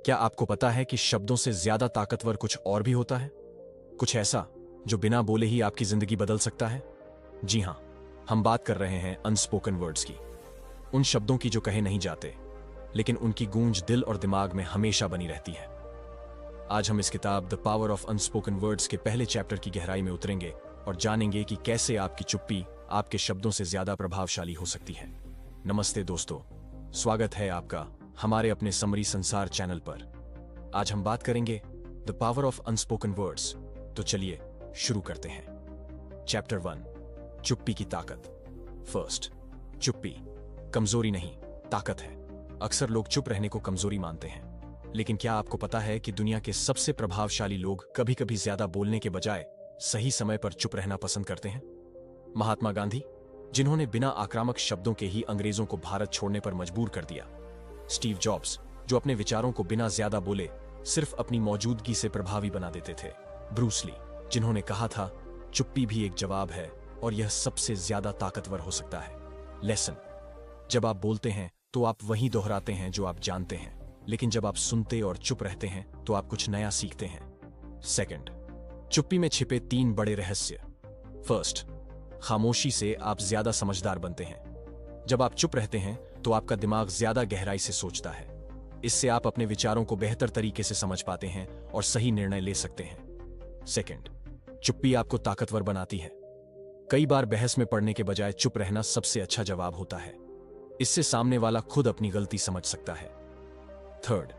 क्या आपको पता है कि शब्दों से ज्यादा ताकतवर कुछ और भी होता है? कुछ ऐसा जो बिना बोले ही आपकी जिंदगी बदल सकता है? जी हां, हम बात कर रहे हैं अनस्पोकन वर्ड्स की। उन शब्दों की जो कहे नहीं जाते, लेकिन उनकी गूंज दिल और दिमाग में हमेशा बनी रहती है। आज हम इस किताब the power of unspoken words के पहले चैप्टर की गहराई में उतरेंगे और जानेंगे कि कैसे आपकी चुप्पी आपके शब्दों से ज्यादा प्रभावशाली हो सकती है। नमस्ते दोस्तों, स्वागत है आपका हमारे अपने समरी संसार चैनल पर। आज हम बात करेंगे the power of unspoken words. तो चलिए शुरू करते हैं। चैप्टर 1, चुप्पी की ताकत। फर्स्ट, चुप्पी कमजोरी नहीं, ताकत है। अक्सर लोग चुप रहने को कमजोरी मानते हैं, लेकिन क्या आपको पता है कि दुनिया के सबसे प्रभावशाली लोग कभी कभी ज्यादा बोलने के बजाय सही समय पर चुप रहना पसंद करते हैं? महात्मा गांधी, जिन्होंने बिना आक्रामक शब्दों के ही अंग्रेजों को भारत छोड़ने पर मजबूर कर दिया। स्टीव जॉब्स, जो अपने विचारों को बिना ज्यादा बोले सिर्फ अपनी मौजूदगी से प्रभावी बना देते थे। ब्रूस ली, जिन्होंने कहा था चुप्पी भी एक जवाब है और यह सबसे ज्यादा ताकतवर हो सकता है। लेसन, जब आप बोलते हैं तो आप वही दोहराते हैं जो आप जानते हैं, लेकिन जब आप सुनते और चुप रहते हैं तो आप कुछ नया सीखते हैं। सेकंड, चुप्पी में छिपे 3 बड़े रहस्य। फर्स्ट, खामोशी से आप ज्यादा समझदार बनते हैं। जब आप चुप रहते हैं तो आपका दिमाग ज्यादा गहराई से सोचता है। इससे आप अपने विचारों को बेहतर तरीके से समझ पाते हैं और सही निर्णय ले सकते हैं। सेकंड, चुप्पी आपको ताकतवर बनाती है। कई बार बहस में पड़ने के बजाय चुप रहना सबसे अच्छा जवाब होता है। इससे सामने वाला खुद अपनी गलती समझ सकता है। थर्ड,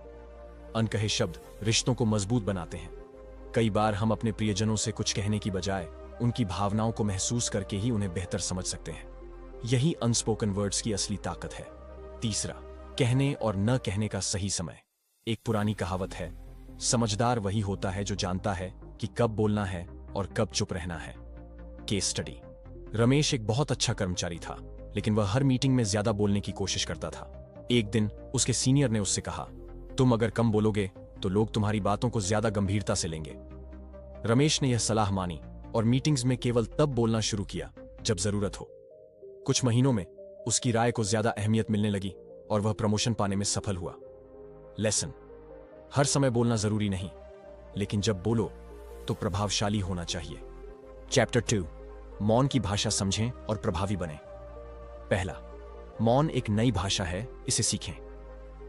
अनकहे शब्द रिश्तों को मजबूत बनाते हैं। कई बार हम अपने प्रियजनों से कुछ कहने की बजाय उनकी भावनाओं को महसूस करके ही उन्हें बेहतर समझ सकते हैं। यही अनस्पोकन वर्ड्स की असली ताकत है। तीसरा, कहने और न कहने का सही समय। एक पुरानी कहावत है, समझदार वही होता है जो जानता है कि कब बोलना है और कब चुप रहना है। Case study. रमेश एक बहुत अच्छा कर्मचारी था, लेकिन वह हर मीटिंग में ज्यादा बोलने की कोशिश करता था। एक दिन उसके सीनियर ने उससे कहा, तुम अगर कम बोलोगे तो लोग तुम्हारी बातों को ज्यादा गंभीरता से लेंगे। रमेश ने यह सलाह मानी और मीटिंग्स में केवल तब बोलना शुरू किया जब जरूरत हो। कुछ महीनों में उसकी राय को ज्यादा अहमियत मिलने लगी और वह प्रमोशन पाने में सफल हुआ। लेसन, हर समय बोलना जरूरी नहीं, लेकिन जब बोलो तो प्रभावशाली होना चाहिए। चैप्टर 2, मौन की भाषा समझें और प्रभावी बने। पहला, मौन एक नई भाषा है, इसे सीखें।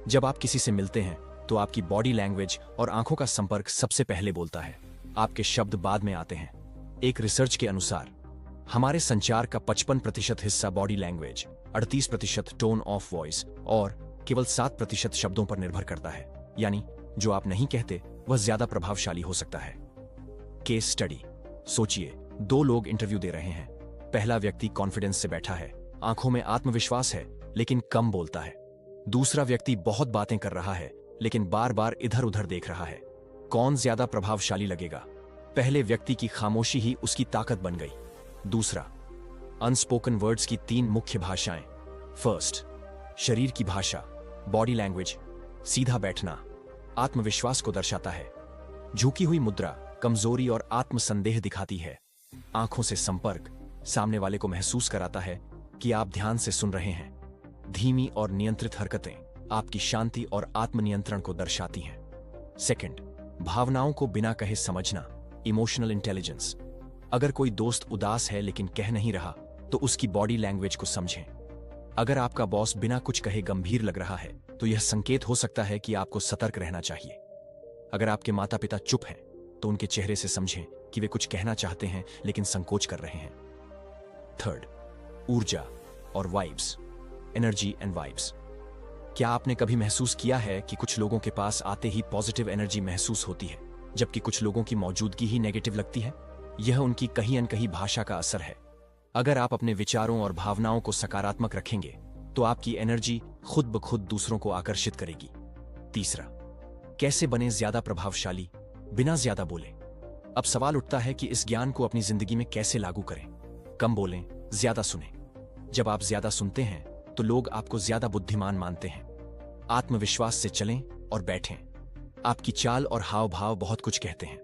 जब आप किसी से मिलते हैं तो आपकी बॉडी लैंग्वेज और आंखों का संपर्क सबसे पहले बोलता है, आपके शब्द बाद में आते हैं। एक रिसर्च के अनुसार हमारे संचार का 55% हिस्सा body language, 38% tone of voice और केवल 7% शब्दों पर निर्भर करता है। यानी जो आप नहीं कहते वह ज्यादा प्रभावशाली हो सकता है। Case study. सोचिए, 2 लोग इंटरव्यू दे रहे हैं। पहला व्यक्ति कॉन्फिडेंस से बैठा है, आंखों में आत्मविश्वास है, लेकिन कम बोलता है। दूसरा व्यक्ति बहुत बातें कर रहा है, लेकिन बार बार इधर उधर देख रहा है। कौन ज्यादा प्रभावशाली लगेगा? पहले व्यक्ति की खामोशी ही उसकी ताकत बन गई। दूसरा, अनस्पोकन वर्ड्स की 3 मुख्य भाषाएं। फर्स्ट, शरीर की भाषा, बॉडी लैंग्वेज। सीधा बैठना आत्मविश्वास को दर्शाता है। झुकी हुई मुद्रा कमजोरी और आत्मसंदेह दिखाती है। आंखों से संपर्क सामने वाले को महसूस कराता है कि आप ध्यान से सुन रहे हैं। धीमी और नियंत्रित हरकतें आपकी शांति और आत्मनियंत्रण को दर्शाती हैं। सेकंड, भावनाओं को बिना कहे समझना, इमोशनल इंटेलिजेंस। अगर कोई दोस्त उदास है लेकिन कह नहीं रहा तो उसकी बॉडी लैंग्वेज को समझें। अगर आपका बॉस बिना कुछ कहे गंभीर लग रहा है तो यह संकेत हो सकता है कि आपको सतर्क रहना चाहिए। अगर आपके माता पिता चुप हैं तो उनके चेहरे से समझें कि वे कुछ कहना चाहते हैं लेकिन संकोच कर रहे हैं। थर्ड, ऊर्जा और वाइब्स, एनर्जी एंड वाइब्स। क्या आपने कभी महसूस किया है कि कुछ लोगों के पास आते ही पॉजिटिव एनर्जी महसूस होती है, जबकि कुछ लोगों की मौजूदगी ही नेगेटिव लगती है? यह उनकी कहीं अनकहीं भाषा का असर है। अगर आप अपने विचारों और भावनाओं को सकारात्मक रखेंगे तो आपकी एनर्जी खुद ब खुद दूसरों को आकर्षित करेगी। तीसरा, कैसे बने ज्यादा प्रभावशाली बिना ज्यादा बोले। अब सवाल उठता है कि इस ज्ञान को अपनी जिंदगी में कैसे लागू करें। कम बोलें, ज्यादा सुनें। जब आप ज्यादा सुनते हैं तो लोग आपको ज्यादा बुद्धिमान मानते हैं। आत्मविश्वास से चलें और बैठें। आपकी चाल और हाव भाव बहुत कुछ कहते हैं।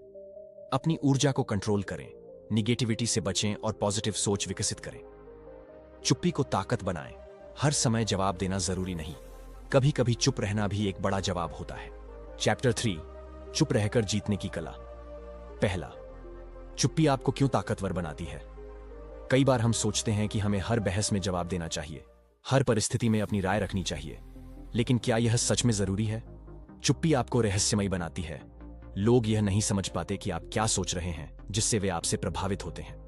अपनी ऊर्जा को कंट्रोल करें, निगेटिविटी से बचें और पॉजिटिव सोच विकसित करें। चुप्पी को ताकत बनाएं। हर समय जवाब देना जरूरी नहीं, कभी कभी चुप रहना भी एक बड़ा जवाब होता है। चैप्टर 3 चुप रहकर जीतने की कला। पहला, चुप्पी आपको क्यों ताकतवर बनाती है। कई बार हम सोचते हैं कि हमें हर बहस में जवाब देना चाहिए, हर परिस्थिति में अपनी राय रखनी चाहिए, लेकिन क्या यह सच में जरूरी है। चुप्पी आपको रहस्यमयी बनाती है। लोग यह नहीं समझ पाते कि आप क्या सोच रहे हैं, जिससे वे आपसे प्रभावित होते हैं।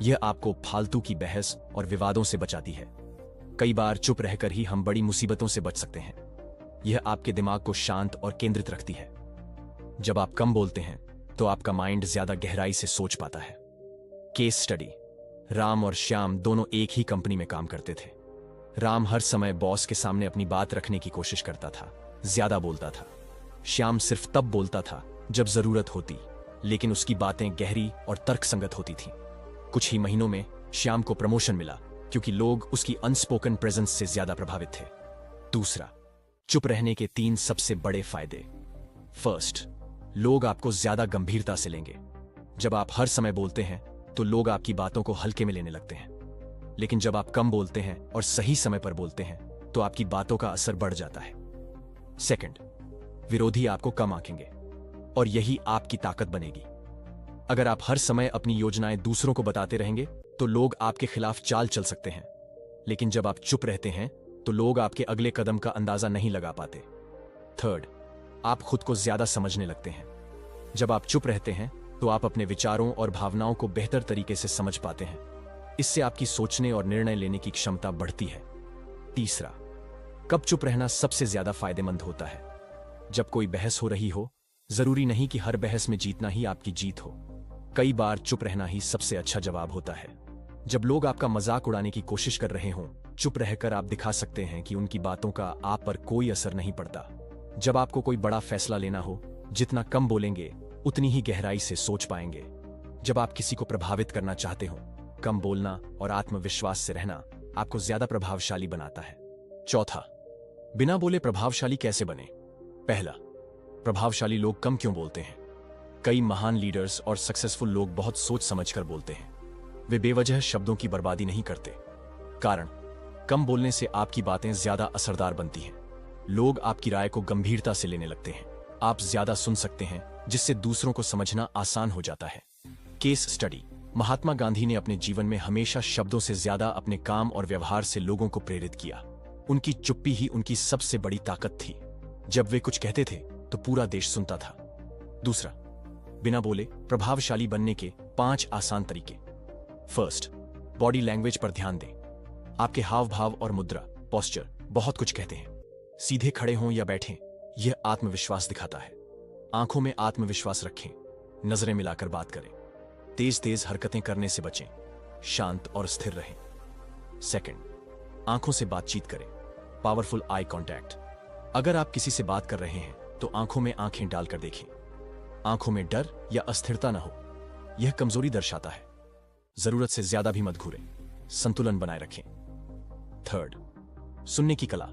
यह आपको फालतू की बहस और विवादों से बचाती है। कई बार चुप रहकर ही हम बड़ी मुसीबतों से बच सकते हैं। यह आपके दिमाग को शांत और केंद्रित रखती है। जब आप कम बोलते हैं तो आपका माइंड ज्यादा गहराई से सोच पाता है। Case study. राम और श्याम दोनों एक ही कंपनी में काम करते थे। राम हर समय बॉस के सामने अपनी बात रखने की कोशिश करता था, ज्यादा बोलता था। श्याम सिर्फ तब बोलता था जब जरूरत होती, लेकिन उसकी बातें गहरी और तर्कसंगत होती थीं। कुछ ही महीनों में श्याम को प्रमोशन मिला, क्योंकि लोग उसकी अनस्पोकन प्रेजेंस से ज्यादा प्रभावित थे। दूसरा, चुप रहने के 3 सबसे बड़े फायदे। फर्स्ट, लोग आपको ज्यादा गंभीरता से लेंगे। जब आप हर समय बोलते हैं तो लोग आपकी बातों को हल्के में लेने लगते हैं, लेकिन जब आप कम बोलते हैं और सही समय पर बोलते हैं तो आपकी बातों का असर बढ़ जाता है। सेकंड, विरोधी आपको कम आंकेंगे और यही आपकी ताकत बनेगी। अगर आप हर समय अपनी योजनाएं दूसरों को बताते रहेंगे तो लोग आपके खिलाफ चाल चल सकते हैं, लेकिन जब आप चुप रहते हैं तो लोग आपके अगले कदम का अंदाजा नहीं लगा पाते। थर्ड, आप खुद को ज्यादा समझने लगते हैं। जब आप चुप रहते हैं तो आप अपने विचारों और भावनाओं को बेहतर तरीके से समझ पाते हैं। इससे आपकी सोचने और निर्णय लेने की क्षमता बढ़ती है। तीसरा, कब चुप रहना सबसे ज्यादा फायदेमंद होता है। जब कोई बहस हो रही हो, जरूरी नहीं कि हर बहस में जीतना ही आपकी जीत हो। कई बार चुप रहना ही सबसे अच्छा जवाब होता है। जब लोग आपका मजाक उड़ाने की कोशिश कर रहे हों, चुप रहकर आप दिखा सकते हैं कि उनकी बातों का आप पर कोई असर नहीं पड़ता। जब आपको कोई बड़ा फैसला लेना हो, जितना कम बोलेंगे उतनी ही गहराई से सोच पाएंगे। जब आप किसी को प्रभावित करना चाहते हो, कम बोलना और आत्मविश्वास से रहना आपको ज्यादा प्रभावशाली बनाता है। चौथा, बिना बोले प्रभावशाली कैसे बने। पहला, प्रभावशाली लोग कम क्यों बोलते हैं। कई महान लीडर्स और सक्सेसफुल लोग बहुत सोच समझकर बोलते हैं। वे बेवजह शब्दों की बर्बादी नहीं करते। कारण, कम बोलने से आपकी बातें ज्यादा असरदार बनती हैं। लोग आपकी राय को गंभीरता से लेने लगते हैं। आप ज्यादा सुन सकते हैं, जिससे दूसरों को समझना आसान हो जाता है। Case study. महात्मा गांधी ने अपने जीवन में हमेशा शब्दों से ज्यादा अपने काम और व्यवहार से लोगों को प्रेरित किया। उनकी चुप्पी ही उनकी सबसे बड़ी ताकत थी। जब वे कुछ कहते थे तो पूरा देश सुनता था। दूसरा, बिना बोले प्रभावशाली बनने के 5 आसान तरीके। फर्स्ट, बॉडी लैंग्वेज पर ध्यान दें। आपके हाव भाव और मुद्रा, पोस्चर बहुत कुछ कहते हैं। सीधे खड़े हों या बैठें, यह आत्मविश्वास दिखाता है। आंखों में आत्मविश्वास रखें, नजरें मिलाकर बात करें। तेज तेज हरकतें करने से बचें, शांत और स्थिर रहें। सेकंड, आंखों से बातचीत करें, पावरफुल आई कांटेक्ट। अगर आप किसी से बात कर रहे हैं तो आंखों में आंखें डालकर देखें। आंखों में डर या अस्थिरता न हो, यह कमजोरी दर्शाता है। जरूरत से ज्यादा भी मत घूरें, संतुलन बनाए रखें। थर्ड, सुनने की कला,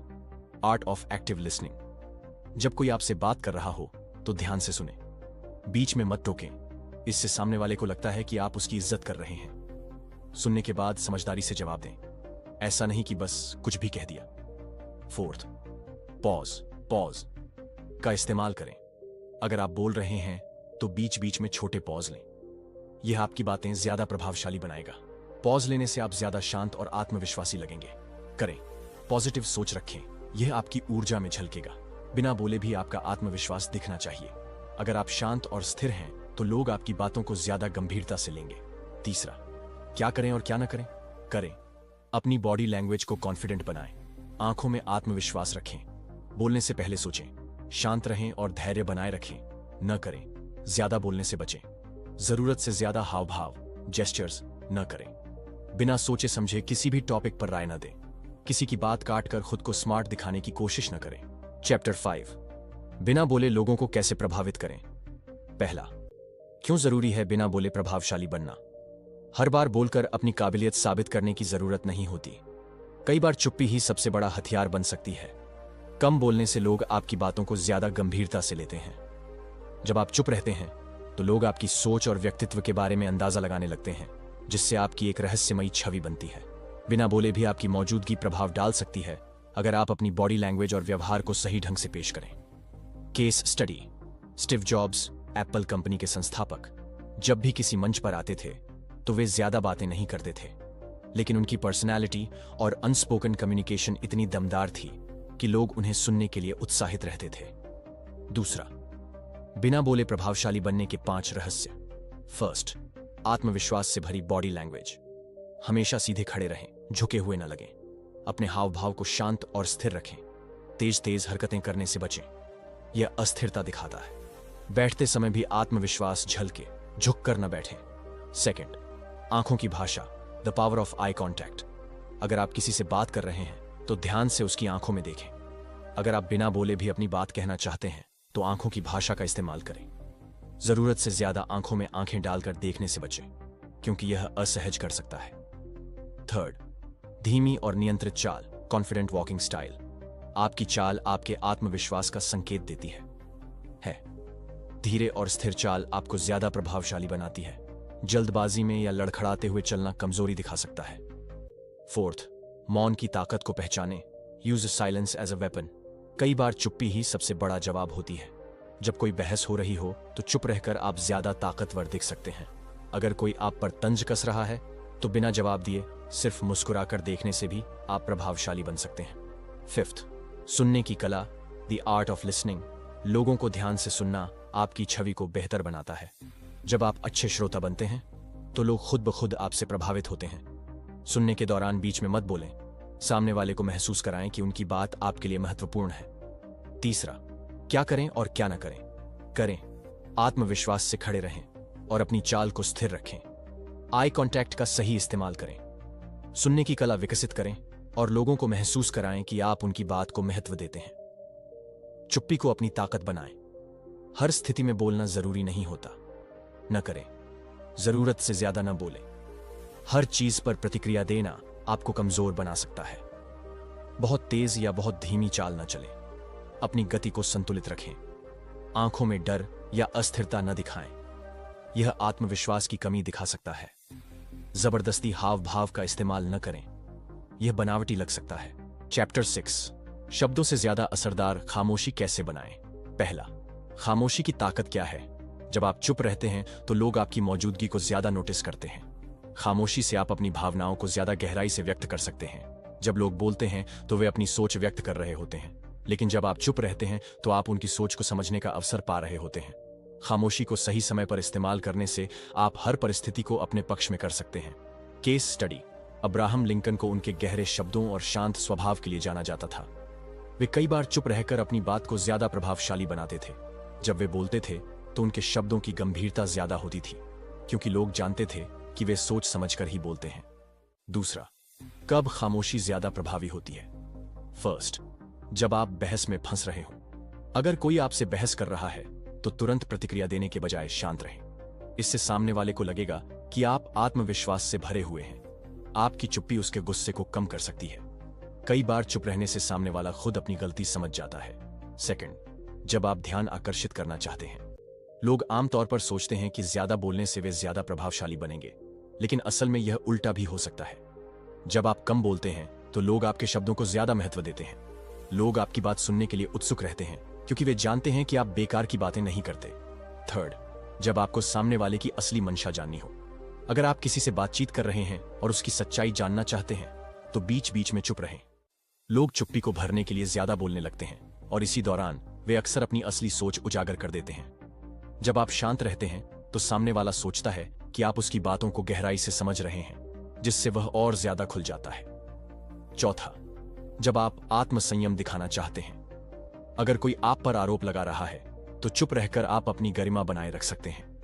आर्ट ऑफ एक्टिव लिसनिंग। जब कोई आपसे बात कर रहा हो तो ध्यान से सुने, बीच में मत टोकें। इससे सामने वाले को लगता है कि आप उसकी इज्जत कर रहे हैं। सुनने के बाद समझदारी से जवाब दें, ऐसा नहीं कि बस कुछ भी कह दिया। फोर्थ, पॉज का इस्तेमाल करें। अगर आप बोल रहे हैं तो बीच बीच में छोटे पॉज लें। यह आपकी बातें ज्यादा प्रभावशाली बनाएगा। पॉज लेने से आप ज्यादा शांत और आत्मविश्वासी लगेंगे। करें, पॉजिटिव सोच रखें, यह आपकी ऊर्जा में झलकेगा। बिना बोले भी आपका आत्मविश्वास दिखना चाहिए। अगर आप शांत और स्थिर हैं तो लोग आपकी बातों को ज्यादा गंभीरता से लेंगे। तीसरा, क्या करें और क्या न करें। करें, अपनी बॉडी लैंग्वेज को कॉन्फिडेंट बनाएं। आंखों में आत्मविश्वास रखें। बोलने से पहले सोचें। शांत रहें और धैर्य बनाए रखें। न करें, ज्यादा बोलने से बचें। जरूरत से ज्यादा हाव भाव, जेस्चर्स न करें। बिना सोचे समझे किसी भी टॉपिक पर राय न दें। किसी की बात काटकर खुद को स्मार्ट दिखाने की कोशिश न करें। चैप्टर 5, बिना बोले लोगों को कैसे प्रभावित करें। पहला, क्यों जरूरी है बिना बोले प्रभावशाली बनना। हर बार बोलकर अपनी काबिलियत साबित करने की जरूरत नहीं होती। कई बार चुप्पी ही सबसे बड़ा हथियार बन सकती है। कम बोलने से लोग आपकी बातों को ज्यादा गंभीरता से लेते हैं। जब आप चुप रहते हैं तो लोग आपकी सोच और व्यक्तित्व के बारे में अंदाजा लगाने लगते हैं, जिससे आपकी एक रहस्यमयी छवि बनती है। बिना बोले भी आपकी मौजूदगी प्रभाव डाल सकती है, अगर आप अपनी बॉडी लैंग्वेज और व्यवहार को सही ढंग से पेश करें। Case study. Steve jobs, Apple company के संस्थापक, जब भी किसी मंच पर आते थे तो वे ज्यादा बातें नहीं करते थे, लेकिन उनकी पर्सनैलिटी और अनस्पोकन कम्युनिकेशन इतनी दमदार थी कि लोग उन्हें सुनने के लिए उत्साहित रहते थे। दूसरा, बिना बोले प्रभावशाली बनने के 5 रहस्य। फर्स्ट, आत्मविश्वास से भरी बॉडी लैंग्वेज। हमेशा सीधे खड़े रहें, झुके हुए न लगें। अपने हाव भाव को शांत और स्थिर रखें। तेज तेज हरकतें करने से बचें, यह अस्थिरता दिखाता है। बैठते समय भी आत्मविश्वास झलके, झुक कर न बैठें। सेकंड, आंखों की भाषा, the power of eye contact. अगर आप किसी से बात कर रहे हैं तो ध्यान से उसकी आंखों में देखें। अगर आप बिना बोले भी अपनी बात कहना चाहते हैं तो आंखों की भाषा का इस्तेमाल करें। जरूरत से ज्यादा आंखों में आंखें डालकर देखने से बचें, क्योंकि यह असहज कर सकता है। थर्ड, धीमी और नियंत्रित चाल, कॉन्फिडेंट वॉकिंग स्टाइल। आपकी चाल आपके आत्मविश्वास का संकेत देती है। धीरे और स्थिर चाल आपको ज्यादा प्रभावशाली बनाती है। जल्दबाजी में या लड़खड़ाते हुए चलना कमजोरी दिखा सकता है। फोर्थ, मौन की ताकत को पहचानें, use silence as a weapon. कई बार चुप्पी ही सबसे बड़ा जवाब होती है। जब कोई बहस हो रही हो तो चुप रहकर आप ज्यादा ताकतवर दिख सकते हैं। अगर कोई आप पर तंज कस रहा है तो बिना जवाब दिए सिर्फ मुस्कुराकर देखने से भी आप प्रभावशाली बन सकते हैं। फिफ्थ, सुनने की कला, द आर्ट ऑफ लिसनिंग। लोगों को ध्यान से सुनना आपकी छवि को बेहतर बनाता है। जब आप अच्छे श्रोता बनते हैं तो लोग खुद ब खुद आपसे प्रभावित होते हैं। सुनने के दौरान बीच में मत बोलें। सामने वाले को महसूस कराएं कि उनकी बात आपके लिए महत्वपूर्ण है। तीसरा, क्या करें और क्या ना करें। करें, आत्मविश्वास से खड़े रहें और अपनी चाल को स्थिर रखें। आई कांटेक्ट का सही इस्तेमाल करें। सुनने की कला विकसित करें और लोगों को महसूस कराएं कि आप उनकी बात को महत्व देते हैं। चुप्पी को अपनी ताकत बनाएं। हर स्थिति में बोलना जरूरी नहीं होता। न करें, जरूरत से ज्यादा न बोलें। हर चीज पर प्रतिक्रिया देना आपको कमजोर बना सकता है। बहुत तेज या बहुत धीमी चाल न चले। अपनी गति को संतुलित रखें। आंखों में डर या अस्थिरता न दिखाएं, यह आत्मविश्वास की कमी दिखा सकता है। जबरदस्ती हाव भाव का इस्तेमाल न करें, यह बनावटी लग सकता है। चैप्टर 6, शब्दों से ज्यादा असरदार खामोशी कैसे बनाएं। पहला, खामोशी की ताकत क्या है। जब आप चुप रहते हैं तो लोग आपकी मौजूदगी को ज्यादा नोटिस करते हैं। खामोशी से आप अपनी भावनाओं को ज्यादा गहराई से व्यक्त कर सकते हैं। जब लोग बोलते हैं तो वे अपनी सोच व्यक्त कर रहे होते हैं, लेकिन जब आप चुप रहते हैं तो आप उनकी सोच को समझने का अवसर पा रहे होते हैं। खामोशी को सही समय पर इस्तेमाल करने से आप हर परिस्थिति को अपने पक्ष में कर सकते हैं। Case study. अब्राहम लिंकन को उनके गहरे शब्दों और शांत स्वभाव के लिए जाना जाता था। वे कई बार चुप रहकर अपनी बात को ज्यादा प्रभावशाली बनाते थे। जब वे बोलते थे तो उनके शब्दों की गंभीरता ज्यादा होती थी, क्योंकि लोग जानते थे कि वे सोच समझकर ही बोलते हैं। दूसरा, कब खामोशी ज्यादा प्रभावी होती है। फर्स्ट, जब आप बहस में फंस रहे हो। अगर कोई आपसे बहस कर रहा है तो तुरंत प्रतिक्रिया देने के बजाय शांत रहें। इससे सामने वाले को लगेगा कि आप आत्मविश्वास से भरे हुए हैं। आपकी चुप्पी उसके गुस्से को कम कर सकती है। कई बार चुप रहने से सामने वाला खुद अपनी गलती समझ जाता है। सेकंड, जब आप ध्यान आकर्षित करना चाहते हैं। लोग आमतौर पर सोचते हैं कि ज्यादा बोलने से वे ज्यादा प्रभावशाली बनेंगे, लेकिन असल में यह उल्टा भी हो सकता है। जब आप कम बोलते हैं तो लोग आपके शब्दों को ज्यादा महत्व देते हैं। लोग आपकी बात सुनने के लिए उत्सुक रहते हैं, क्योंकि वे जानते हैं कि आप बेकार की बातें नहीं करते। थर्ड, जब आपको सामने वाले की असली मंशा जाननी हो। अगर आप किसी से बातचीत कर रहे हैं और उसकी सच्चाई जानना चाहते हैं तो बीच बीच में चुप रहें। लोग चुप्पी को भरने के लिए ज्यादा बोलने लगते हैं और इसी दौरान वे अक्सर अपनी असली सोच उजागर कर देते हैं। जब आप शांत रहते हैं तो सामने वाला सोचता है कि आप उसकी बातों को गहराई से समझ रहे हैं, जिससे वह और ज्यादा खुल जाता है। चौथा, जब आप आत्मसंयम दिखाना चाहते हैं। अगर कोई आप पर आरोप लगा रहा है तो चुप रहकर आप अपनी गरिमा बनाए रख सकते हैं।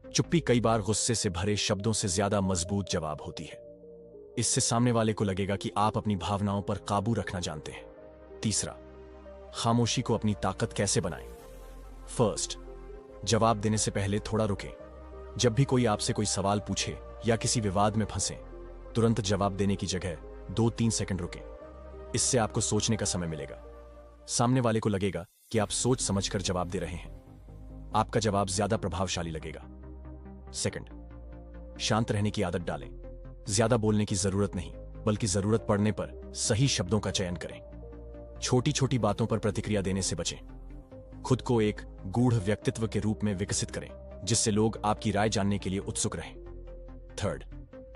चुप्पी कई बार गुस्से से भरे शब्दों से ज्यादा मजबूत जवाब होती है। इससे सामने वाले को लगेगा कि आप अपनी भावनाओं पर काबू रखना जानते हैं। तीसरा, खामोशी को अपनी ताकत कैसे बनाएं। फर्स्ट, जवाब देने से पहले थोड़ा रुकें। जब भी कोई आपसे कोई सवाल पूछे या किसी विवाद में फंसे, तुरंत जवाब देने की जगह 2-3 सेकंड रुकें। इससे आपको सोचने का समय मिलेगा। सामने वाले को लगेगा कि आप सोच समझकर जवाब दे रहे हैं। आपका जवाब ज्यादा प्रभावशाली लगेगा। सेकंड, शांत रहने की आदत डालें। ज्यादा बोलने की जरूरत नहीं, बल्कि जरूरत पड़ने पर सही शब्दों का चयन करें। छोटी छोटी बातों पर प्रतिक्रिया देने से बचें। खुद को एक गूढ़ व्यक्तित्व के रूप में विकसित करें जिससे लोग आपकी राय जानने के लिए उत्सुक रहें। थर्ड,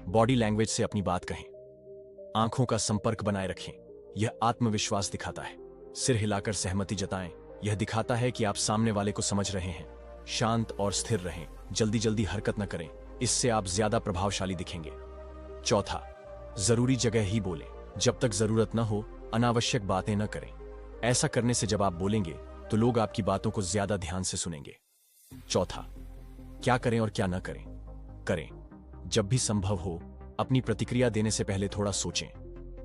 बॉडी लैंग्वेज से अपनी बात कहें। आंखों का संपर्क बनाए रखें, यह आत्मविश्वास दिखाता है। सिर हिलाकर सहमति जताएं, यह दिखाता है कि आप सामने वाले को समझ रहे हैं। शांत और स्थिर रहें, जल्दी जल्दी हरकत न करें, इससे आप ज्यादा प्रभावशाली दिखेंगे। चौथा, जरूरी जगह ही बोलें, जब तक जरूरत न हो अनावश्यक बातें न करें। ऐसा करने से जब आप बोलेंगे तो लोग आपकी बातों को ज्यादा ध्यान से सुनेंगे। चौथा, क्या करें और क्या न करें। करें, जब भी संभव हो अपनी प्रतिक्रिया देने से पहले थोड़ा सोचें।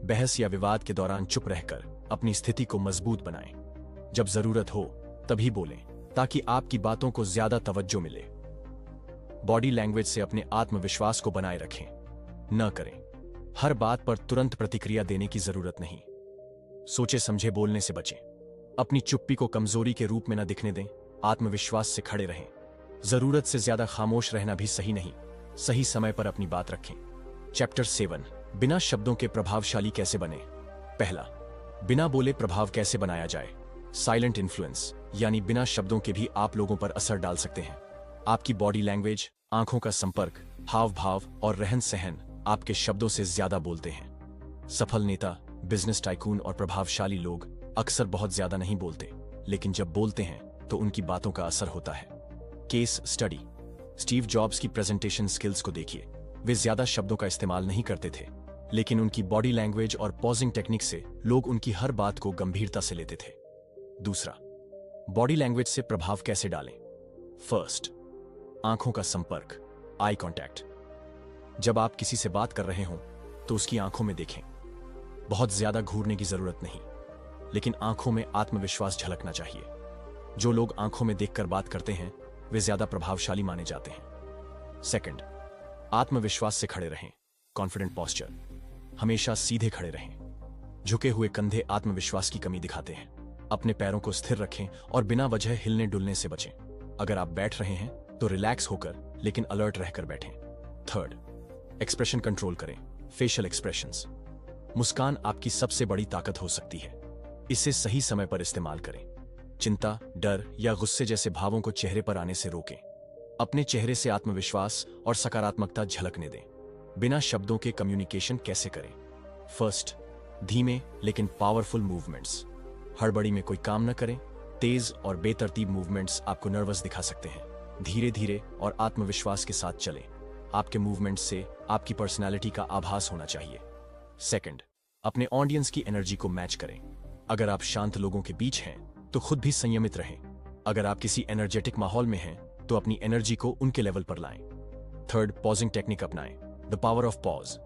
बहस या विवाद के दौरान चुप रहकर अपनी स्थिति को मजबूत बनाएं। जब जरूरत हो तभी बोलें ताकि आपकी बातों को ज्यादा तवज्जो मिले। बॉडी लैंग्वेज से अपने आत्मविश्वास को बनाए रखें। न करें, हर बात पर तुरंत प्रतिक्रिया देने की जरूरत नहीं। सोचे समझे बोलने से बचें। अपनी चुप्पी को कमजोरी के रूप में न दिखने दें। आत्मविश्वास से खड़े रहें। जरूरत से ज्यादा खामोश रहना भी सही नहीं। सही समय पर अपनी बात रखें। चैप्टर 7, बिना शब्दों के प्रभावशाली कैसे बने। पहला, बिना बोले प्रभाव कैसे बनाया जाए। साइलेंट इन्फ्लुएंस, यानी बिना शब्दों के भी आप लोगों पर असर डाल सकते हैं। आपकी बॉडी लैंग्वेज, आंखों का संपर्क, हाव भाव और रहन सहन आपके शब्दों से ज्यादा बोलते हैं। सफल नेता, बिजनेस टाइकून और प्रभावशाली लोग अक्सर बहुत ज्यादा नहीं बोलते, लेकिन जब बोलते हैं तो उनकी बातों का असर होता है। केस स्टडी, स्टीव जॉब्स की प्रेजेंटेशन स्किल्स को देखिए। वे ज्यादा शब्दों का इस्तेमाल नहीं करते थे, लेकिन उनकी बॉडी लैंग्वेज और पॉजिंग टेक्निक से लोग उनकी हर बात को गंभीरता से लेते थे। दूसरा, बॉडी लैंग्वेज से प्रभाव कैसे डालें। फर्स्ट, आंखों का संपर्क, आई कॉन्टैक्ट। जब आप किसी से बात कर रहे हों तो उसकी आंखों में देखें। बहुत ज्यादा घूरने की जरूरत नहीं, लेकिन आंखों में आत्मविश्वास झलकना चाहिए। जो लोग आंखों में देखकर बात करते हैं वे ज्यादा प्रभावशाली माने जाते हैं। सेकंड, आत्मविश्वास से खड़े रहें, कॉन्फिडेंट पोस्चर। हमेशा सीधे खड़े रहें। झुके हुए कंधे आत्मविश्वास की कमी दिखाते हैं। अपने पैरों को स्थिर रखें और बिना वजह हिलने डुलने से बचें। अगर आप बैठ रहे हैं तो रिलैक्स होकर लेकिन अलर्ट रहकर बैठें। थर्ड, एक्सप्रेशन कंट्रोल करें, फेशियल एक्सप्रेशंस। मुस्कान आपकी सबसे बड़ी ताकत हो सकती है। इसे सही समय पर इस्तेमाल करें। चिंता, डर या गुस्से जैसे भावों को चेहरे पर आने से रोकें। अपने चेहरे से आत्मविश्वास और सकारात्मकता झलकने दें। बिना शब्दों के कम्युनिकेशन कैसे करें। फर्स्ट, धीमे लेकिन पावरफुल मूवमेंट्स। हड़बड़ी में कोई काम न करें। तेज और बेतरतीब मूवमेंट्स आपको नर्वस दिखा सकते हैं। धीरे धीरे और आत्मविश्वास के साथ चलें। आपके मूवमेंट्स से आपकी पर्सनालिटी का आभास होना चाहिए। सेकंड, अपने ऑडियंस की एनर्जी को मैच करें। अगर आप शांत लोगों के बीच हैं तो खुद भी संयमित रहें। अगर आप किसी एनर्जेटिक माहौल में हैं तो अपनी एनर्जी को उनके लेवल पर लाएं। थर्ड, पॉजिंग टेक्निक अपनाएं, द पावर ऑफ पॉज।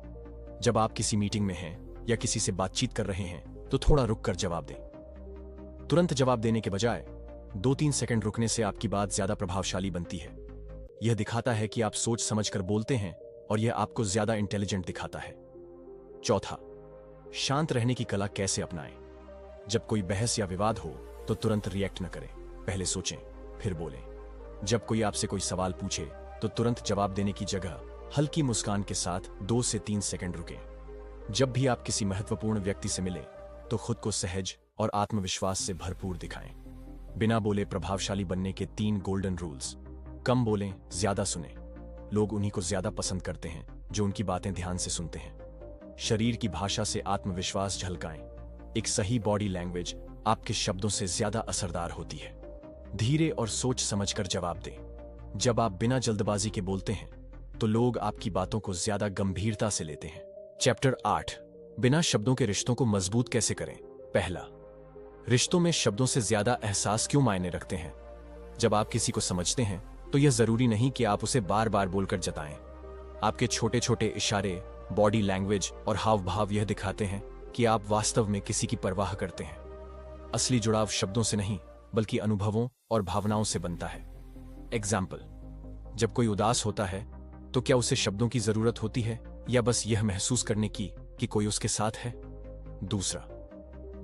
जब आप किसी मीटिंग में हैं या किसी से बातचीत कर रहे हैं तो थोड़ा रुक कर जवाब दें। तुरंत जवाब देने के बजाय 2-3 सेकंड रुकने से आपकी बात ज्यादा प्रभावशाली बनती है। यह दिखाता है कि आप सोच समझकर बोलते हैं और यह आपको ज्यादा इंटेलिजेंट दिखाता है। चौथा, शांत रहने की कला कैसे अपनाएं। जब कोई बहस या विवाद हो तो तुरंत रिएक्ट न करें। पहले सोचें फिर बोलें। जब कोई आपसे कोई सवाल पूछे तो तुरंत जवाब देने की जगह हल्की मुस्कान के साथ 2 से 3 सेकंड रुकें। जब भी आप किसी महत्वपूर्ण व्यक्ति से मिलें तो खुद को सहज और आत्मविश्वास से भरपूर दिखाएं। बिना बोले प्रभावशाली बनने के 3 गोल्डन रूल्स। कम बोलें, ज्यादा सुनें। लोग उन्हीं को ज्यादा पसंद करते हैं जो उनकी बातें ध्यान से सुनते हैं। शरीर की भाषा से आत्मविश्वास झलकाएं। एक सही बॉडी लैंग्वेज आपके शब्दों से ज्यादा असरदार होती है। धीरे और सोच समझकर जवाब दें। जब आप बिना जल्दबाजी के बोलते हैं तो लोग आपकी बातों को ज्यादा गंभीरता से लेते हैं। चैप्टर 8, बिना शब्दों के रिश्तों को मजबूत कैसे करें। पहला, रिश्तों में शब्दों से ज्यादा एहसास क्यों मायने रखते हैं। जब आप किसी को समझते हैं तो यह जरूरी नहीं कि आप उसे बार बार बोलकर जताएं। आपके छोटे छोटे इशारे, बॉडी लैंग्वेज और हाव भाव यह दिखाते हैं कि आप वास्तव में किसी की परवाह करते हैं। असली जुड़ाव शब्दों से नहीं बल्कि अनुभवों और भावनाओं से बनता है। एग्जाम्पल, जब कोई उदास होता है तो क्या उसे शब्दों की जरूरत होती है या बस यह महसूस करने की कि कोई उसके साथ है। दूसरा,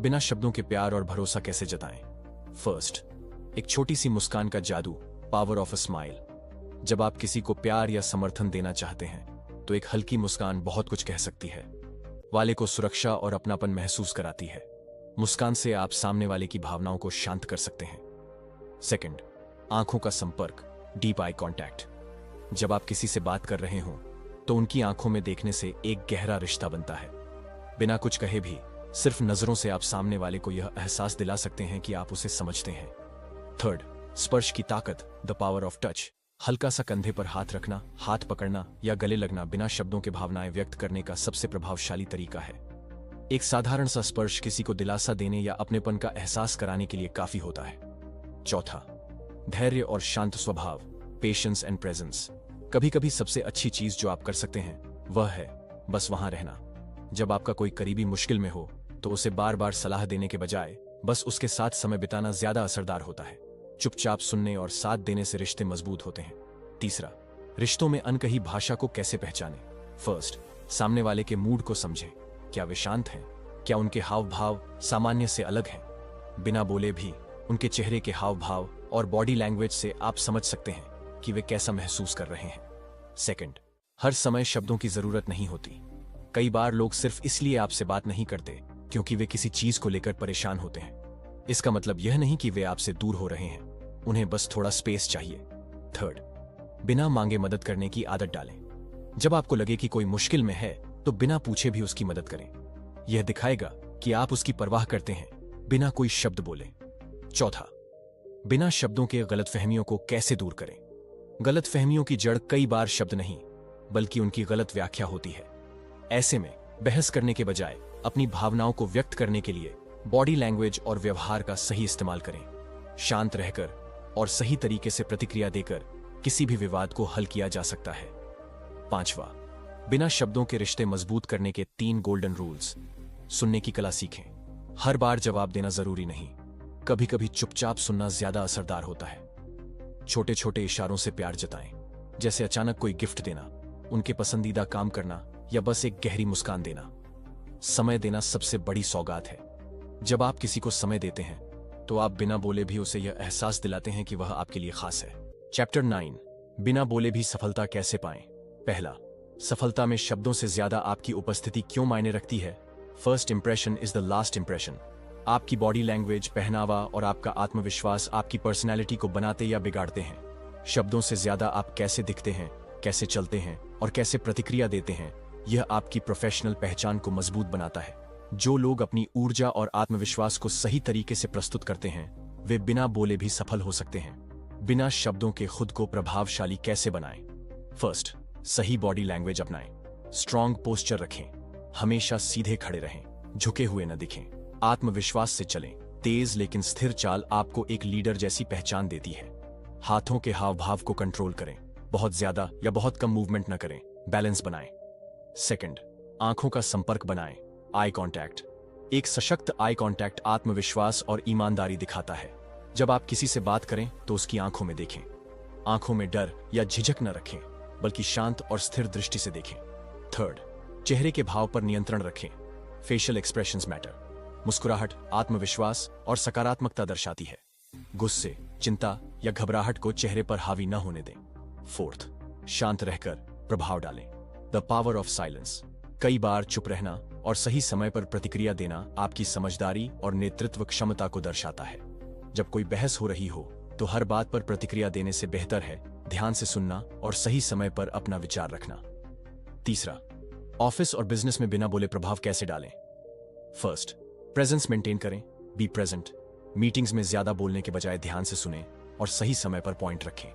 बिना शब्दों के प्यार और भरोसा कैसे जताएं। फर्स्ट, एक छोटी सी मुस्कान का जादू, पावर ऑफ अ स्माइल। जब आप किसी को प्यार या समर्थन देना चाहते हैं तो एक हल्की मुस्कान बहुत कुछ कह सकती है। वाले को सुरक्षा और अपनापन महसूस कराती है। मुस्कान से आप सामने वाले की भावनाओं को शांत कर सकते हैं। सेकंड, आंखों का संपर्क, डीप आई कांटेक्ट। जब आप किसी से बात कर रहे हों तो उनकी आंखों में देखने से एक गहरा रिश्ता बनता है। बिना कुछ कहे भी सिर्फ नजरों से आप सामने वाले को यह एहसास दिला सकते हैं कि आप उसे समझते हैं। थर्ड, स्पर्श की ताकत, द पावर ऑफ टच। हल्का सा कंधे पर हाथ रखना, हाथ पकड़ना या गले लगना बिना शब्दों के भावनाएं व्यक्त करने का सबसे प्रभावशाली तरीका है। एक साधारण सा स्पर्श किसी को दिलासा देने या अपनेपन का एहसास कराने के लिए काफी होता है। चौथा, धैर्य और शांत स्वभाव, पेशेंस एंड प्रेजेंस। कभी कभी सबसे अच्छी चीज जो आप कर सकते हैं वह है बस वहां रहना। जब आपका कोई करीबी मुश्किल में हो तो उसे बार बार सलाह देने के बजाय बस उसके साथ समय बिताना ज्यादा असरदार होता है। चुपचाप सुनने और साथ देने से रिश्ते मजबूत होते हैं। तीसरा, रिश्तों में अनकही भाषा को कैसे पहचानें। फर्स्ट, सामने वाले के मूड को समझें। क्या वे शांत हैं? क्या उनके हाव भाव सामान्य से अलग हैं? बिना बोले भी उनके चेहरे के हाव भाव और बॉडी लैंग्वेज से आप समझ सकते हैं कि वे कैसा महसूस कर रहे हैं। सेकंड, हर समय शब्दों की जरूरत नहीं होती। कई बार लोग सिर्फ इसलिए आपसे बात नहीं करते क्योंकि वे किसी चीज को लेकर परेशान होते हैं। इसका मतलब यह नहीं कि वे आपसे दूर हो रहे हैं, उन्हें बस थोड़ा स्पेस चाहिए। थर्ड, बिना मांगे मदद करने की आदत डालें। जब आपको लगे कि कोई मुश्किल में है तो बिना पूछे भी उसकी मदद करें। यह दिखाएगा कि आप उसकी परवाह करते हैं बिना कोई शब्द बोले। चौथा, बिना शब्दों के गलतफहमियों को कैसे दूर करें। गलतफहमियों की जड़ कई बार शब्द नहीं बल्कि उनकी गलत व्याख्या होती है। ऐसे में बहस करने के बजाय अपनी भावनाओं को व्यक्त करने के लिए बॉडी लैंग्वेज और व्यवहार का सही इस्तेमाल करें। शांत रहकर और सही तरीके से प्रतिक्रिया देकर किसी भी विवाद को हल किया जा सकता है। पांचवा, बिना शब्दों के रिश्ते मजबूत करने के 3 गोल्डन रूल्स। सुनने की कला सीखें। हर बार जवाब देना जरूरी नहीं, कभी कभी चुपचाप सुनना ज्यादा असरदार होता है। छोटे छोटे इशारों से प्यार जताएं, जैसे अचानक कोई गिफ्ट देना, उनके पसंदीदा काम करना या बस एक गहरी मुस्कान देना। समय देना सबसे बड़ी सौगात है। जब आप किसी को समय देते हैं तो आप बिना बोले भी उसे यह एहसास दिलाते हैं कि वह आपके लिए खास है। चैप्टर 9, बिना बोले भी सफलता कैसे पाएं। पहला, सफलता में शब्दों से ज्यादा आपकी उपस्थिति क्यों मायने रखती है। First impression is the last impression. आपकी बॉडी लैंग्वेज, पहनावा और आपका आत्मविश्वास आपकी पर्सनैलिटी को बनाते या बिगाड़ते हैं। शब्दों से ज्यादा आप कैसे दिखते हैं, कैसे चलते हैं और कैसे प्रतिक्रिया देते हैं, यह आपकी प्रोफेशनल पहचान को मजबूत बनाता है। जो लोग अपनी ऊर्जा और आत्मविश्वास को सही तरीके से प्रस्तुत करते हैं वे बिना बोले भी सफल हो सकते हैं। बिना शब्दों के खुद को प्रभावशाली कैसे बनाएं। फर्स्ट, सही बॉडी लैंग्वेज अपनाएं। स्ट्रॉन्ग पोस्चर रखें, हमेशा सीधे खड़े रहें, झुके हुए न दिखें। आत्मविश्वास से चलें। तेज लेकिन स्थिर चाल आपको एक लीडर जैसी पहचान देती है। हाथों के हाव भाव को कंट्रोल करें, बहुत ज्यादा या बहुत कम मूवमेंट न करें, बैलेंस बनाएं। सेकंड, आंखों का संपर्क बनाएं, आई कांटेक्ट। एक सशक्त आई कांटेक्ट आत्मविश्वास और ईमानदारी दिखाता है। जब आप किसी से बात करें तो उसकी आंखों में देखें। आंखों में डर या झिझक न रखें बल्कि शांत और स्थिर दृष्टि से देखें। थर्ड, चेहरे के भाव पर नियंत्रण रखें। Facial expressions matter. मुस्कुराहट आत्मविश्वास और सकारात्मकता दर्शाती है। गुस्से, चिंता या घबराहट को चेहरे पर हावी न होने दें। फोर्थ, शांत रहकर प्रभाव डालें, द पावर ऑफ साइलेंस। कई बार चुप रहना और सही समय पर प्रतिक्रिया देना आपकी समझदारी और नेतृत्व क्षमता को दर्शाता है। जब कोई बहस हो रही हो तो हर बात पर प्रतिक्रिया देने से बेहतर है ध्यान से सुनना और सही समय पर अपना विचार रखना। तीसरा, ऑफिस और बिजनेस में बिना बोले प्रभाव कैसे डालें। फर्स्ट, प्रेजेंस मेंटेन करें, बी प्रेजेंट। मीटिंग्स में ज्यादा बोलने के बजाय ध्यान से सुनें और सही समय पर पॉइंट रखें।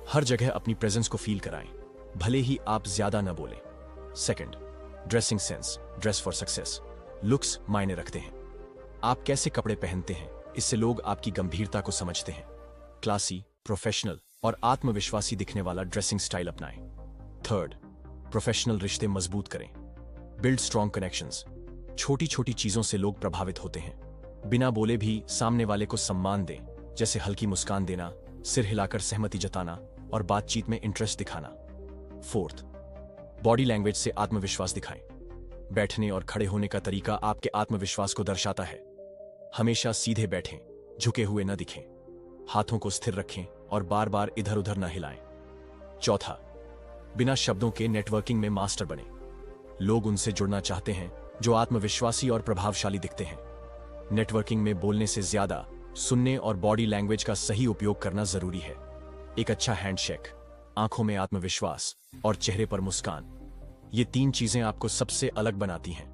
हर जगह अपनी प्रेजेंस को फील कराएं, भले ही आप ज्यादा न बोलें। Second, dressing sense, dress for success. Looks मायने रखते हैं। आप कैसे कपड़े पहनते हैं इससे लोग आपकी गंभीरता को समझते हैं। क्लासी, प्रोफेशनल और आत्मविश्वासी दिखने वाला ड्रेसिंग स्टाइल अपनाएं। थर्ड, प्रोफेशनल रिश्ते मजबूत करें, बिल्ड स्ट्रॉन्ग कनेक्शंस। छोटी छोटी चीजों से लोग प्रभावित होते हैं। बिना बोले भी सामने वाले को सम्मान दें, जैसे हल्की मुस्कान देना, सिर हिलाकर सहमति जताना और बातचीत में इंटरेस्ट दिखाना। फोर्थ, बॉडी लैंग्वेज से आत्मविश्वास दिखाएं। बैठने और खड़े होने का तरीका आपके आत्मविश्वास को दर्शाता है। हमेशा सीधे बैठें, झुके हुए न दिखें। हाथों को स्थिर रखें और बार बार इधर उधर न हिलाएं। चौथा, बिना शब्दों के नेटवर्किंग में मास्टर बने। लोग उनसे जुड़ना चाहते हैं जो आत्मविश्वासी और प्रभावशाली दिखते हैं। नेटवर्किंग में बोलने से ज्यादा सुनने और बॉडी लैंग्वेज का सही उपयोग करना जरूरी है। एक अच्छा हैंडशेक, आंखों में आत्मविश्वास और चेहरे पर मुस्कान, ये 3 चीजें आपको सबसे अलग बनाती हैं।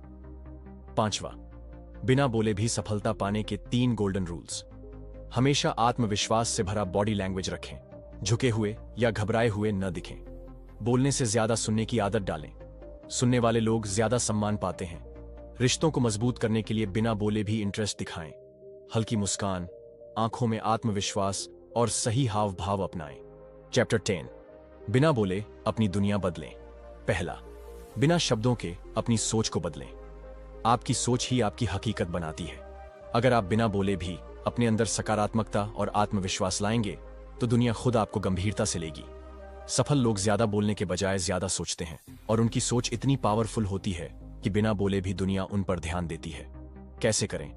5वां, बिना बोले भी सफलता पाने के 3 गोल्डन रूल्स। हमेशा आत्मविश्वास से भरा बॉडी लैंग्वेज रखें, झुके हुए या घबराए हुए न दिखें। बोलने से ज्यादा सुनने की आदत डालें, सुनने वाले लोग ज्यादा सम्मान पाते हैं। रिश्तों को मजबूत करने के लिए बिना बोले भी इंटरेस्ट दिखाएं। हल्की मुस्कान, आंखों में आत्मविश्वास और सही हाव भाव अपनाएं। चैप्टर 10, बिना बोले अपनी दुनिया बदलें। पहला, बिना शब्दों के अपनी सोच को बदलें। आपकी सोच ही आपकी हकीकत बनाती है। अगर आप बिना बोले भी अपने अंदर सकारात्मकता और आत्मविश्वास लाएंगे तो दुनिया खुद आपको गंभीरता से लेगी। सफल लोग ज्यादा बोलने के बजाय ज्यादा सोचते हैं और उनकी सोच इतनी पावरफुल होती है कि बिना बोले भी दुनिया उन पर ध्यान देती है। कैसे करें?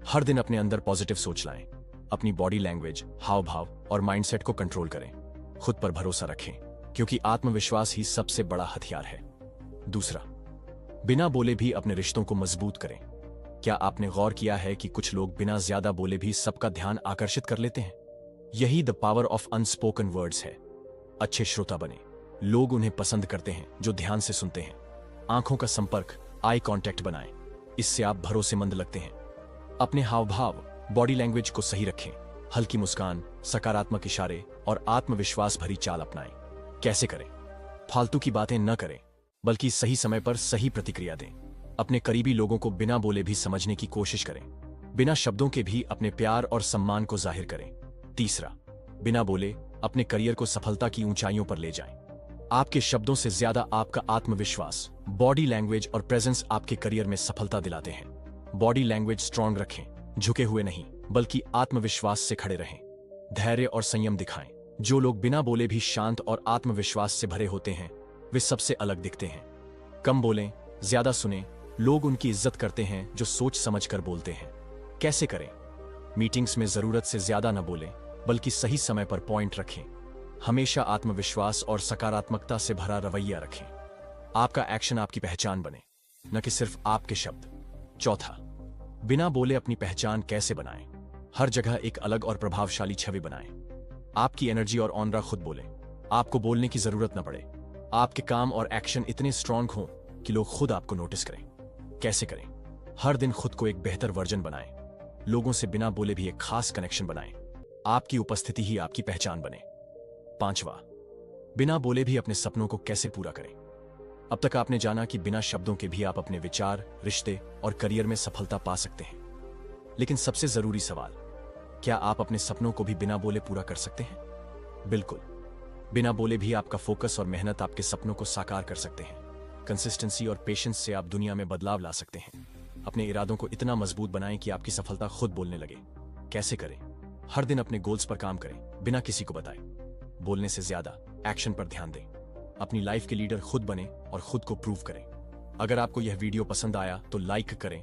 हर दिन अपने अंदर पॉजिटिव सोच लाएं, अपनी बॉडी लैंग्वेज, हाव भाव और माइंडसेट को कंट्रोल करें। खुद पर भरोसा रखें, क्योंकि आत्मविश्वास ही सबसे बड़ा हथियार है। दूसरा, बिना बोले भी अपने रिश्तों को मजबूत करें। क्या आपने गौर किया है कि कुछ लोग बिना ज्यादा बोले भी सबका ध्यान आकर्षित कर लेते हैं? यही the power of unspoken words है। अच्छे श्रोता बने, लोग उन्हें पसंद करते हैं जो ध्यान से सुनते हैं। आंखों का संपर्क, आई कांटेक्ट बनाएं, इससे आप भरोसेमंद लगते हैं। अपने हाव भाव, बॉडी लैंग्वेज को सही रखें, हल्की मुस्कान, सकारात्मक इशारे और आत्मविश्वास भरी चाल अपनाएं। कैसे करें? फालतू की बातें न करें, बल्कि सही समय पर सही प्रतिक्रिया दें। अपने करीबी लोगों को बिना बोले भी समझने की कोशिश करें। बिना शब्दों के भी अपने प्यार और सम्मान को जाहिर करें। तीसरा, बिना बोले अपने करियर को सफलता की ऊंचाइयों पर ले जाएं। आपके शब्दों से ज्यादा आपका आत्मविश्वास, बॉडी लैंग्वेज और प्रेजेंस आपके करियर में सफलता दिलाते हैं। बॉडी लैंग्वेज स्ट्रांग रखें, झुके हुए नहीं बल्कि आत्मविश्वास से खड़े रहें। धैर्य और संयम दिखाएं। जो लोग बिना बोले भी शांत और आत्मविश्वास से भरे होते हैं वे सबसे अलग दिखते हैं। कम बोलें, ज्यादा सुनें। लोग उनकी इज्जत करते हैं जो सोच समझकर बोलते हैं। कैसे करें? मीटिंग्स में जरूरत से ज्यादा न बोलें, बल्कि सही समय पर पॉइंट रखें। हमेशा आत्मविश्वास और सकारात्मकता से भरा रवैया रखें। आपका एक्शन आपकी पहचान बने, न कि सिर्फ आपके शब्द। चौथा, बिना बोले अपनी पहचान कैसे बनाएं? हर जगह एक अलग और प्रभावशाली छवि बनाएं। आपकी एनर्जी और ऑनरा खुद बोले, आपको बोलने की जरूरत न पड़े। आपके काम और एक्शन इतने स्ट्रांग हों कि लोग खुद आपको नोटिस करें। कैसे करें? हर दिन खुद को एक बेहतर वर्जन बनाएं। लोगों से बिना बोले भी एक खास कनेक्शन बनाएं। आपकी उपस्थिति ही आपकी पहचान बने। 5वां, बिना बोले भी अपने सपनों को कैसे पूरा करें? अब तक आपने जाना कि बिना शब्दों के भी आप अपने विचार, रिश्ते और करियर में सफलता पा सकते हैं। लेकिन सबसे जरूरी सवाल, क्या आप अपने सपनों को भी बिना बोले पूरा कर सकते हैं? बिल्कुल। बिना बोले भी आपका फोकस और मेहनत आपके सपनों को साकार कर सकते हैं। कंसिस्टेंसी और पेशेंस से आप दुनिया में बदलाव ला सकते हैं। अपने इरादों को इतना मजबूत बनाएं कि आपकी सफलता खुद बोलने लगे। कैसे करें? हर दिन अपने गोल्स पर काम करें, बिना किसी को बताए। बोलने से ज्यादा एक्शन पर ध्यान दें। अपनी लाइफ के लीडर खुद बने और खुद को प्रूव करें। अगर आपको यह वीडियो पसंद आया तो लाइक करें,